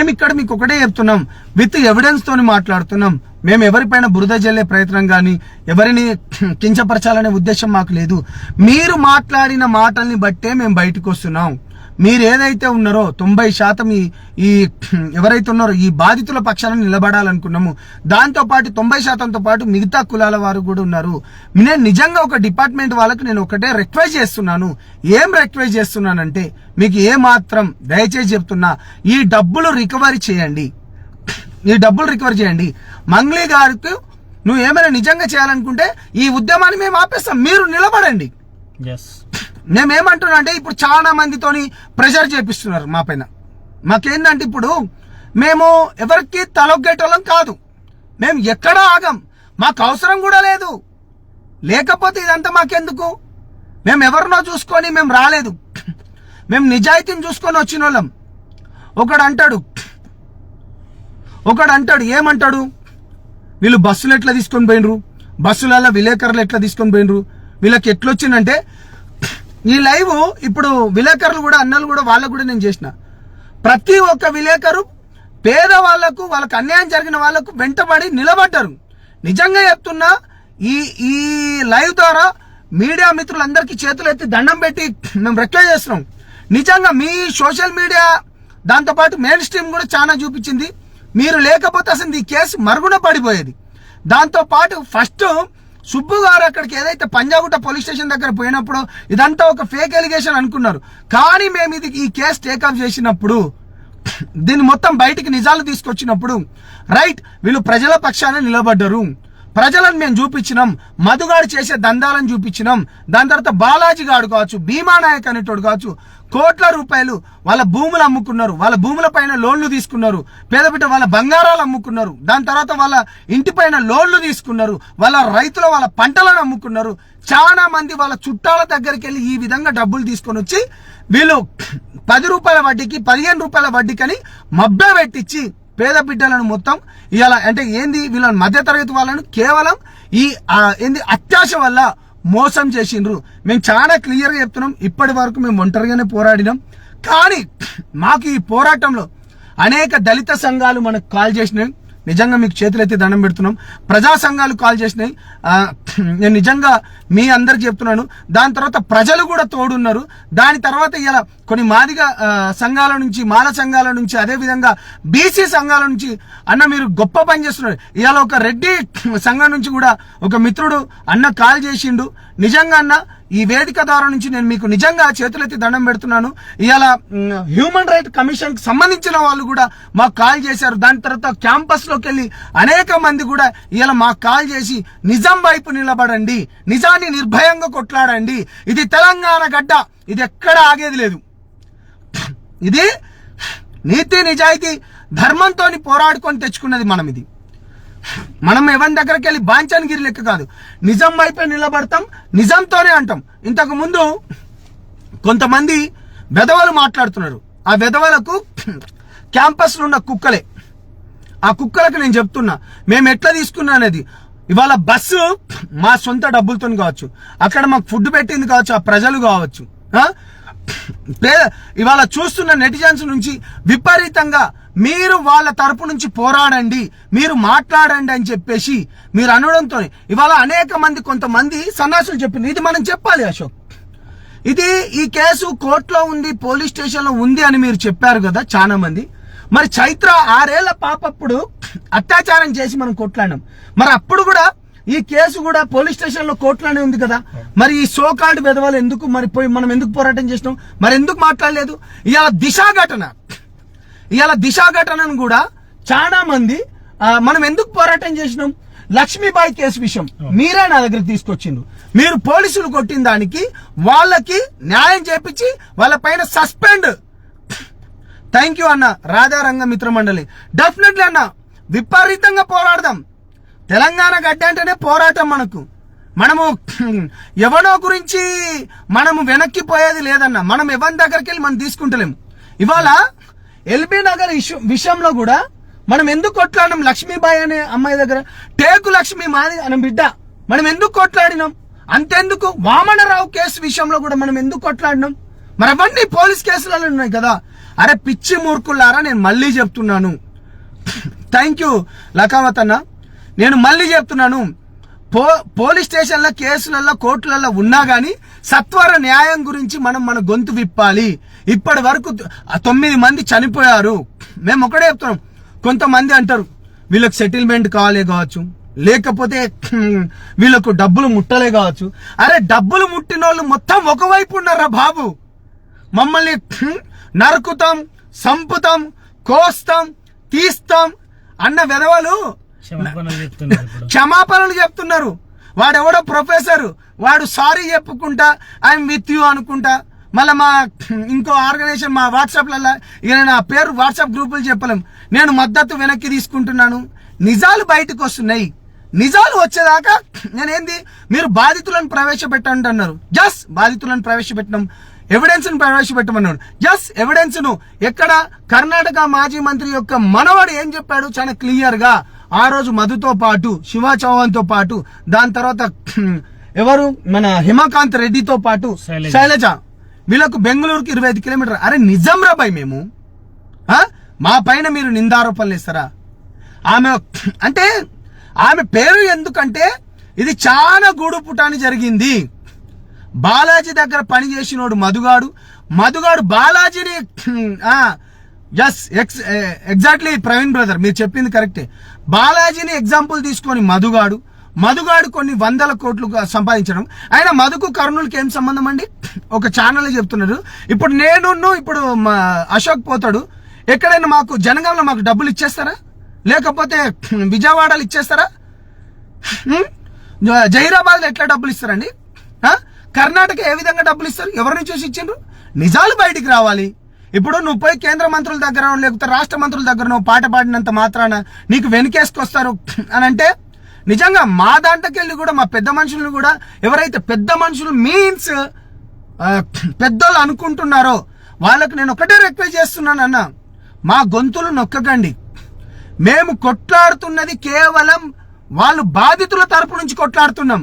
మేము ఇక్కడ మీకు ఒకటే చెప్తున్నాం, విత్ ఎవిడెన్స్ తోని మాట్లాడుతున్నాం. మేము ఎవరిపైన బురద జల్లే ప్రయత్నం కానీ ఎవరిని కించపరచాలనే ఉద్దేశం మాకు లేదు. మీరు మాట్లాడిన మాటల్ని బట్టే మేము బయటకు వస్తున్నాం. మీరు ఏదైతే ఉన్నారో 90% ఈ ఎవరైతే ఉన్నారో ఈ బాధితుల పక్షాన నిలబడాలనుకున్నాము. దాంతో పాటు 90%తో పాటు మిగతా కులాల వారు కూడా ఉన్నారు. నేను నిజంగా ఒక డిపార్ట్మెంట్ వాళ్ళకు నేను ఒకటే రిక్వెస్ట్ చేస్తున్నాను. ఏం రిక్వెస్ట్ చేస్తున్నానంటే, మీకు ఏ మాత్రం దయచేసి చెప్తున్నా, ఈ డబ్బులు రికవరీ చేయండి. మంగ్లీ గారికి నువ్వు ఏమైనా నిజంగా చేయాలనుకుంటే ఈ ఉద్యమాన్ని మేము ఆపేస్తాం, మీరు నిలబడండి. మేమేమంటున్నా అంటే, ఇప్పుడు చాలా మందితోని ప్రెషర్ చేపిస్తున్నారు మా పైన. మాకేందంటే ఇప్పుడు మేము ఎవరికి తలొగ్గేటోళ్ళం కాదు, మేము ఎక్కడా ఆగం, మాకు అవసరం కూడా లేదు. లేకపోతే ఇదంతా మాకెందుకు? మేము ఎవరినో చూసుకొని మేము రాలేదు, మేము నిజాయితీని చూసుకొని వచ్చిన వాళ్ళం. ఒకడు అంటాడు ఏమంటాడు, వీళ్ళు బస్సులు ఎట్లా తీసుకొని పోయినరు, బస్సులలో విలేకరులు ఎట్లా తీసుకొని పోయినరు, వీళ్ళకి ఎట్లొచ్చిందంటే, ఈ లైవ్ ఇప్పుడు విలేకరులు కూడా అన్నలు కూడా వాళ్ళకు కూడా నేను చేసిన, ప్రతి ఒక్క విలేకరు పేదవాళ్లకు వాళ్ళకు అన్యాయం జరిగిన వాళ్లకు వెంటబడి నిలబడ్డారు. నిజంగా చెప్తున్నా, ఈ లైవ్ ద్వారా మీడియా మిత్రులందరికీ చేతులు ఎత్తి దండం పెట్టి మేము రిక్వెస్ట్ చేస్తున్నాం. నిజంగా మీ సోషల్ మీడియా దాంతోపాటు మెయిన్ స్ట్రీమ్ కూడా చాలా చూపించింది. మీరు లేకపోతే అసలు ఈ కేసు మరుగున పడిపోయేది. దాంతో పాటు ఫస్ట్ సుబ్బు గారు అక్కడికి ఏదైతే పంజాగుట్ట పోలీస్ స్టేషన్ దగ్గర పోయినప్పుడు ఇదంతా ఒక ఫేక్ ఎలిగేషన్ అనుకున్నారు. కానీ మేము ఈ కేసు టేకప్ చేసినప్పుడు, దీన్ని మొత్తం బయటికి నిజాలు తీసుకొచ్చినప్పుడు, రైట్, వీళ్ళు ప్రజల పక్షాన నిలబడ్డారు, ప్రజలను మేము చూపించినాం, మధుగాడు చేసే దందాలను చూపించినాం. దాని తర్వాత బాలాజీ గాడు కావచ్చు, భీమా నాయక్ అనేటోడు కావచ్చు, కోట్ల రూపాయలు వాళ్ళ భూములు అమ్ముకున్నారు, వాళ్ళ భూముల పైన లోన్లు తీసుకున్నారు, పేదపిట్ట వాళ్ళ బంగారాలు అమ్ముకున్నారు, దాని తర్వాత వాళ్ళ ఇంటి పైన లోన్లు తీసుకున్నారు, వాళ్ళ రైతుల వాళ్ళ పంటలను అమ్ముకున్నారు. చాలా మంది వాళ్ళ చుట్టాల దగ్గరికి వెళ్ళి ఈ విధంగా డబ్బులు తీసుకొని వచ్చి వీళ్ళు 10 రూపాయల వడ్డీకి 15 రూపాయల వడ్డీకని మబ్బే పెట్టించి పేద బిడ్డలను మొత్తం ఇలా అంటే ఏంది, వీళ్ళ మధ్యతరగతి వాళ్ళను కేవలం ఈ అత్యాశ వల్ల మోసం చేసిండ్రు. మేము చాలా క్లియర్గా చెప్తున్నాం, ఇప్పటి వరకు మేము ఒంటరిగానే పోరాడినాం. కానీ మాకు ఈ పోరాటంలో అనేక దళిత సంఘాలు మనకు కాల్ చేసినాయి. నిజంగా మీకు చేతులైతే దండం పెడుతున్నాం. ప్రజా సంఘాలు కాల్ చేసినాయి. నేను నిజంగా మీ అందరికి చెప్తున్నాను. దాని తర్వాత ప్రజలు కూడా తోడున్నారు. దాని తర్వాత ఇలా కొన్ని మాదిగ సంఘాల నుంచి, మాల సంఘాల నుంచి, అదేవిధంగా బీసీ సంఘాల నుంచి అన్న మీరు గొప్ప పని చేస్తున్నారు. ఇవాళ ఒక రెడ్డి సంఘం నుంచి కూడా ఒక మిత్రుడు అన్న కాల్ చేసిండు. నిజంగా అన్న, ఈ వేదిక ద్వారా నుంచి నేను మీకు నిజంగా చేతులెత్తి దండం పెడుతున్నాను. ఇవాళ హ్యూమన్ రైట్ కమిషన్ కి సంబంధించిన వాళ్ళు కూడా మాకు కాల్ చేశారు. దాని తర్వాత క్యాంపస్ లోకి వెళ్ళి అనేక మంది కూడా ఇవాళ మాకు కాల్ చేసి నిజం వైపు నిలబడండి, నిజాన్ని నిర్భయంగా కొట్లాడండి, ఇది తెలంగాణ గడ్డ, ఇది ఎక్కడ ఆగేది లేదు, ఇది నీతి నిజాయితీ ధర్మంతో పోరాడుకొని తెచ్చుకున్నది మనం. ఇది మనం ఎవరి దగ్గరికి వెళ్ళి బాంచన్గిరి లెక్క కాదు, నిజం వైపే నిలబడతాం, నిజంతోనే అంటాం. ఇంతకు ముందు కొంతమంది వెధవలు మాట్లాడుతున్నారు. ఆ వెధవలకు క్యాంపస్ లో ఉన్న కుక్కలే, ఆ కుక్కలకు నేను చెప్తున్నా మేము ఎట్లా తీసుకున్నా అనేది. ఇవాళ బస్సు మా సొంత డబ్బులతో కావచ్చు, అక్కడ మాకు ఫుడ్ పెట్టింది కావచ్చు, ఆ ప్రజలు కావచ్చు, ఇవాళ చూస్తున్న నెటిజన్స్ నుంచి విపరీతంగా మీరు వాళ్ళ తరపు నుంచి పోరాడండి, మీరు మాట్లాడండి అని చెప్పేసి మీరు అనడంతో ఇవాళ అనేక మంది, కొంతమంది సన్నాసులు చెప్పింది. ఇది మనం చెప్పాలి అశోక్, ఇది ఈ కేసు కోర్టులో ఉంది, పోలీస్ స్టేషన్ లో ఉంది అని మీరు చెప్పారు కదా చాలా మంది. మరి చైత్ర 6 ఏళ్ల పాపప్పుడు అత్యాచారం చేసి మనం కొట్లాడినాం. మరి అప్పుడు కూడా ఈ కేసు కూడా పోలీస్ స్టేషన్ లో కోర్టులోనే ఉంది కదా. మరి ఈ సోకాల్డ్ విధవాలు ఎందుకు మరి పోయి మనం ఎందుకు పోరాటం చేసినాం, మరి ఎందుకు మాట్లాడలేదు? ఇవాళ దిశ ఘటనను కూడా చాలా మంది మనం ఎందుకు పోరాటం చేసినాం? లక్ష్మీబాయి కేసు విషయం మీరే నా దగ్గరికి తీసుకొచ్చిండు. మీరు పోలీసులు కొట్టిన దానికి వాళ్ళకి న్యాయం చేపించి వాళ్ళ పైన సస్పెండ్. థ్యాంక్ యూ అన్న, రాధారంగ మిత్ర మండలి. డెఫినెట్లీ అన్న, విపరీతంగా పోరాడదాం. తెలంగాణ గడ్డ అంటేనే పోరాటం. మనము ఎవరో గురించి మనము వెనక్కి పోయేది లేదన్న. మనం ఎవరి దగ్గరికి వెళ్ళి మనం తీసుకుంటలేము. ఇవాళ ఎల్బీ నగర్ విషయంలో కూడా మనం ఎందుకు కొట్లాడినాం? లక్ష్మీబాయి అనే అమ్మాయి దగ్గర టేకు లక్ష్మి మాది అనే బిడ్డ, మనం ఎందుకు కొట్లాడినాం? అంతెందుకు వామనరావు కేసు విషయంలో కూడా మనం ఎందుకు కొట్లాడినాం? మరి అవన్నీ పోలీస్ కేసులలో ఉన్నాయి కదా. అరే పిచ్చి మూర్ఖులారా, నేను మళ్ళీ చెప్తున్నాను. థ్యాంక్ యూ లకావత్ అన్న. నేను మళ్ళీ చెప్తున్నాను, పోలీస్ స్టేషన్ల కేసులలో కోర్టులలో ఉన్నా గానీ సత్వర న్యాయం గురించి మన గొంతు విప్పాలి. ఇప్పటి వరకు 9 మంది చనిపోయారు. మేము ఒకటే చెప్తున్నాం. కొంతమంది అంటారు వీళ్ళకి సెటిల్మెంట్ కావాలే కావచ్చు, లేకపోతే వీళ్ళకు డబ్బులు ముట్టలే కావచ్చు. అరే డబ్బులు ముట్టిన వాళ్ళు మొత్తం ఒకవైపు ఉన్నారా బాబు? మమ్మల్ని నరుకుతాం, సంపుతాం, కోస్తాం, తీస్తాం అన్న వెధవలు క్షమాపణలు చెప్తున్నారు. వాడెవడో ప్రొఫెసర్, వాడు సారీ చెప్పుకుంటా ఐఎమ్ విత్ యూ అనుకుంటా, మళ్ళీ మా ఇంకో ఆర్గనైజేషన్ మా వాట్సాప్లలో ఇక నేను ఆ పేరు వాట్సాప్ గ్రూపులు చెప్పలేం, నేను మద్దతు వెనక్కి తీసుకుంటున్నాను. నిజాలు బయటకు వస్తున్నాయి. నిజాలు వచ్చేదాకా నేనేంది మీరు బాధితులను ప్రవేశపెట్టండి అన్నారు. జస్ట్ బాధితులను ప్రవేశపెట్టడం, ఎవిడెన్స్ ను ప్రవేశపెట్టమన్నాడు. జస్ట్ ఎవిడెన్స్ ను ఎక్కడ? కర్ణాటక మాజీ మంత్రి యొక్క మనవాడు ఏం చెప్పాడు చాలా క్లియర్ గా. ఆ రోజు మధుతో పాటు, శివ చౌహాన్ తో పాటు, దాని తర్వాత ఎవరు మన హిమకాంత్ రెడ్డితో పాటు శైలజ, వీళ్ళకు బెంగళూరుకి 25 కిలోమీటర్. అరే నిజం రా భయ్, మేము మా పైన మీరు నిందారోపణలు ఇస్తారా? ఆమె అంటే ఆమె పేరు ఎందుకంటే ఇది చాలా గూడుపుటాని జరిగింది. బాలాజీ దగ్గర పనిచేసినోడు మధుగాడు బాలాజీని ఎగ్జాక్ట్లీ ప్రవీణ్ బ్రదర్ మీరు చెప్పింది కరెక్టే. బాలాజీని ఎగ్జాంపుల్ తీసుకొని మధుగాడు కొన్ని 100 కోట్లు సంపాదించడం. ఆయన మధుకు కర్నూలుకి ఏం సంబంధం అండి? ఒక ఛానల్ చెప్తున్నారు. ఇప్పుడు ఇప్పుడు అశోక్ పోతాడు, ఎక్కడైనా మాకు జనగాంలో మాకు డబ్బులు ఇచ్చేస్తారా? లేకపోతే విజయవాడలో ఇచ్చేస్తారా? జహీరాబాద్ ఎట్లా డబ్బులు ఇస్తారండి? కర్ణాటక ఏ విధంగా డబ్బులు ఇస్తారు? ఎవరిని చూసి ఇచ్చిండ్రు? నిజాలు బయటికి రావాలి. ఇప్పుడు నువ్వు పోయి కేంద్ర మంత్రుల దగ్గర లేకపోతే రాష్ట్ర మంత్రుల దగ్గర నువ్వు పాట పాడినంత మాత్రాన నీకు వెనుకేసుకొస్తారు అని అంటే, నిజంగా మా దాంట్లోకెళ్ళి కూడా మా పెద్ద మనుషులను కూడా ఎవరైతే పెద్ద మనుషులు మీన్స్ పెద్దోళ్ళు అనుకుంటున్నారో వాళ్ళకు నేను ఒకటే రిక్వెస్ట్ చేస్తున్నాను అన్న, మా గొంతులు నొక్కకండి. మేము కొట్లాడుతున్నది కేవలం వాళ్ళు బాధితుల తరపు నుంచి కొట్లాడుతున్నాం.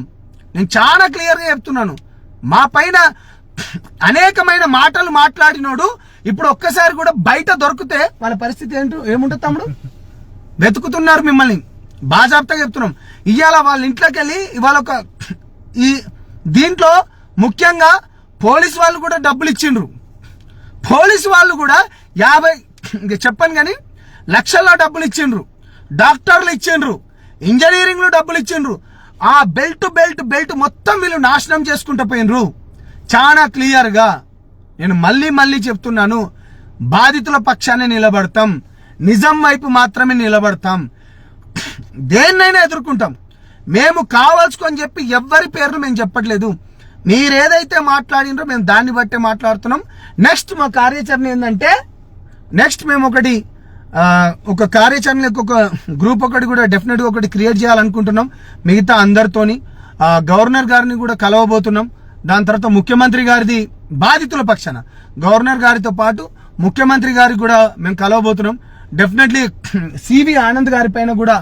నేను చాలా క్లియర్గా చెప్తున్నాను. మా పైన అనేకమైన మాటలు మాట్లాడినోడు ఇప్పుడు ఒక్కసారి కూడా బయట దొరికితే వాళ్ళ పరిస్థితి ఏముంటుంది తమ్ముడు? వెతుకుతున్నారు మిమ్మల్ని. బాజాబ్తా చెప్తున్నాం. ఇవాళ వాళ్ళ ఇంట్లోకి వెళ్ళి ఇవాళ ఈ దీంట్లో ముఖ్యంగా పోలీసు వాళ్ళు కూడా డబ్బులు ఇచ్చిండ్రు. పోలీసు వాళ్ళు కూడా 50 చెప్పను కానీ లక్షల్లో డబ్బులు ఇచ్చిండ్రు. డాక్టర్లు ఇచ్చిండ్రు, ఇంజనీరింగ్ లో డబ్బులు ఇచ్చిండ్రు. ఆ బెల్ట్ మొత్తం వీళ్ళు నాశనం చేసుకుంటూ పోయినరు. చాలా క్లియర్ గా నేను మళ్ళీ చెప్తున్నాను, బాధితుల పక్షాన్ని నిలబడతాం, నిజం వైపు మాత్రమే నిలబడతాం, దేన్నైనా ఎదుర్కొంటాం. మేము కావాల్సుకొని చెప్పి ఎవ్వరి పేర్లు మేము చెప్పట్లేదు. మీరేదైతే మాట్లాడినరో మేము దాన్ని బట్టే మాట్లాడుతున్నాం. నెక్స్ట్ మా కార్యాచరణ ఏంటంటే, నెక్స్ట్ మేము ఒక కార్యాచరణకు ఒక గ్రూప్ కూడా డెఫినెట్ గా ఒకటి క్రియేట్ చేయాలనుకుంటున్నాం. మిగతా అందరితోని గవర్నర్ గారిని కూడా కలవబోతున్నాం. దాని తర్వాత ముఖ్యమంత్రి గారిది బాధితుల పక్షాన గవర్నర్ గారితో పాటు ముఖ్యమంత్రి గారికి కూడా మేము కలవబోతున్నాం. డెఫినెట్లీ సివి ఆనంద్ గారి పైన కూడా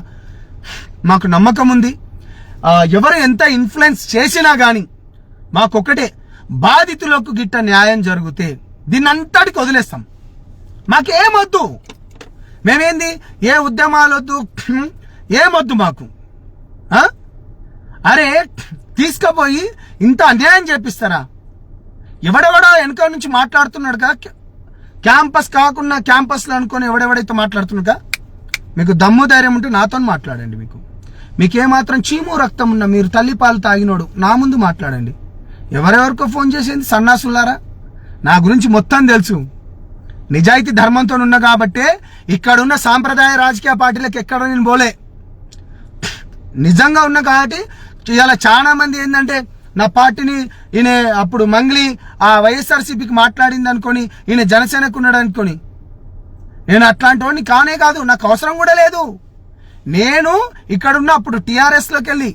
మాకు నమ్మకం ఉంది. ఎవరు ఎంత ఇన్ఫ్లుయెన్స్ చేసినా గాని మాకొక్కటే, బాధితులకు గిట్ట న్యాయం జరిగితే దీన్ని అంతటికి వదిలేస్తాం. మాకేమొద్దు, మేమేంది ఏ ఉద్యమాలొద్దు, ఏమొద్దు మాకు. అరే తీసుకుపోయి ఇంత అన్యాయం చేపిస్తారా? ఎవడెవడో వెనక నుంచి మాట్లాడుతున్నాడుగా, క్యాంపస్ కాకుండా క్యాంపస్లో అనుకొని ఎవడెవడైతే మాట్లాడుతున్నాడుగా. మీకు దమ్ము ధైర్యం ఉంటే నాతో మాట్లాడండి. మీకేమాత్రం చీము రక్తం ఉన్నా, మీరు తల్లిపాలు తాగినోడు నా ముందు మాట్లాడండి. ఎవరెవరికో ఫోన్ చేసేది సన్నాసులారా, నా గురించి మొత్తం తెలుసు. నిజాయితీ ధర్మంతో ఉన్నా కాబట్టే ఇక్కడున్న సాంప్రదాయ రాజకీయ పార్టీలకు ఎక్కడ నేను పోలే. నిజంగా ఉన్నా కాబట్టి ఇలా చాలా మంది ఏంటంటే నా పార్టీని ఈయన అప్పుడు మంగ్లీ ఆ వైఎస్ఆర్సీపీకి మాట్లాడింది అనుకొని ఈయన జనసేనకు ఉన్నాడు అనుకొని, నేను అట్లాంటి వాడిని కానే కాదు, నాకు అవసరం కూడా లేదు. నేను ఇక్కడున్న అప్పుడు టీఆర్ఎస్ లోకి వెళ్ళి,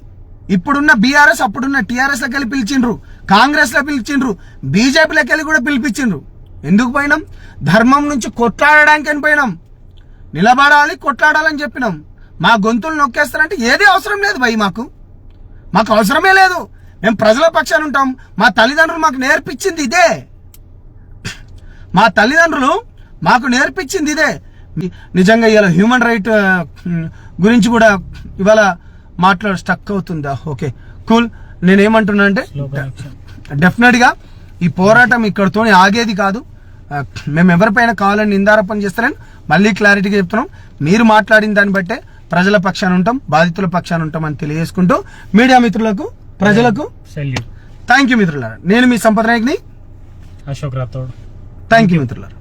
ఇప్పుడున్న బీఆర్ఎస్ అప్పుడున్న టీఆర్ఎస్ లోకి వెళ్ళి పిలిచిండ్రు, కాంగ్రెస్ లో పిలిచిండ్రు, బీజేపీలోకి వెళ్ళి కూడా పిలిపించిండ్రు. ఎందుకు పోయినాం? ధర్మం నుంచి కొట్లాడడానికి అని పోయినాం. నిలబడాలి, కొట్లాడాలని చెప్పినాం. మా గొంతులు నొక్కేస్తారంటే ఏదే అవసరం లేదు భయ్, మాకు అవసరమే లేదు. మేము ప్రజల పక్షాన ఉంటాం. మా తల్లిదండ్రులు మాకు నేర్పించింది ఇదే. మా తల్లిదండ్రులు మాకు నేర్పించింది ఇదే. నిజంగా ఇవాళ హ్యూమన్ రైట్ గురించి కూడా ఇవాళ స్టక్ అవుతుందా? Okay cool. నేనేమంటున్నా అంటే డెఫినెట్ గా ఈ పోరాటం ఇక్కడతో ఆగేది కాదు. మేము ఎవరిపైన కావాలని నిందారోపణ చేస్తారని మళ్ళీ క్లారిటీగా చెప్తున్నాం. మీరు మాట్లాడిన దాన్ని బట్టే ప్రజల పక్షాన ఉంటాం, బాధితుల పక్షాన ఉంటాం అని తెలియజేసుకుంటూ మీడియా మిత్రులకు, ప్రజలకు థ్యాంక్ యూ మిత్రులారా. నేను మీ సంపద నాయక్ని అశోక్ రాథోడ్. థ్యాంక్ యూ మిత్రులారా.